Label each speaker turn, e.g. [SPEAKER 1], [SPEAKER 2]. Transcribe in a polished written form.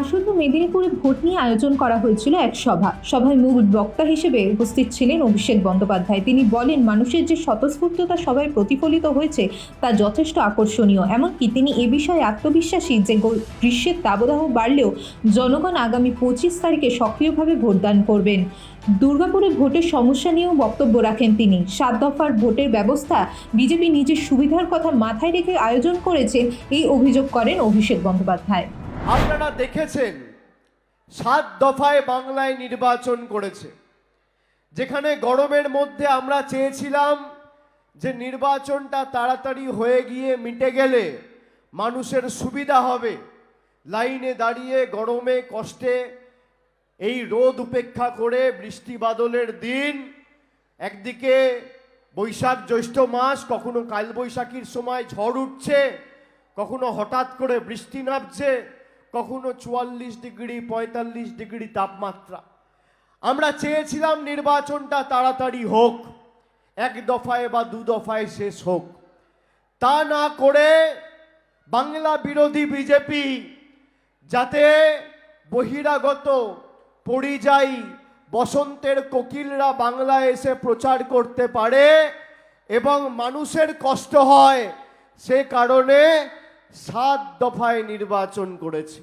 [SPEAKER 1] আসন্ন মেদিনীপুরে ভোট নিয়ে আয়োজন করা হয়েছিল এক সভায় মূল বক্তা হিসেবে উপস্থিত ছিলেন অভিষেক বন্দ্যোপাধ্যায়। তিনি বলেন, মানুষের যে স্বতঃস্ফূর্ততা সভায় প্রতিফলিত হয়েছে তা যথেষ্ট আকর্ষণীয়। এমনকি তিনি এ বিষয়ে আত্মবিশ্বাসী যে গ্রীষ্মের দাবদাহ বাড়লেও জনগণ আগামী 25 তারিখে সক্রিয়ভাবে ভোটদান করবেন। দুর্গাপুরে ভোটের সমস্যা নিয়েও বক্তব্য রাখেন তিনি। 7 দফার ভোটের ব্যবস্থা বিজেপি নিজের সুবিধার কথা মাথায় রেখে আয়োজন করেছেন, এই অভিযোগ করেন অভিষেক বন্দ্যোপাধ্যায়।
[SPEAKER 2] আপনারা দেখেছেন 7 দফায় বাংলায় নির্বাচন করেছে, যেখানে গরমের মধ্যে আমরা চেয়েছিলাম যে নির্বাচনটা তাড়াতাড়ি হয়ে গিয়ে মিটে গেলে মানুষের সুবিধা হবে। লাইনে দাঁড়িয়ে গরমে কষ্টে এই রোদ উপেক্ষা করে বৃষ্টি বাদলের দিন, একদিকে বৈশাখ জ্যৈষ্ঠ মাস, কখনো কালবৈশাখীর সময় ঝড় উঠছে, কখনো হঠাৎ করে বৃষ্টি নামছে, কখনো 44 ডিগ্রি 45 ডিগ্রি তাপমাত্রা। আমরা চেয়েছিলাম নির্বাচনটা তাড়াতাড়ি হোক, 1 দফায় বা 2 দফায় শেষ হোক। তা না করে বাংলা বিরোধী বিজেপি যাতে বহিরাগত পরিযায়ী বসন্তের কোকিলরা বাংলায় এসে প্রচার করতে পারে এবং মানুষের কষ্ট হয়, সে কারণে 7 দফায় নির্বাচন করেছে।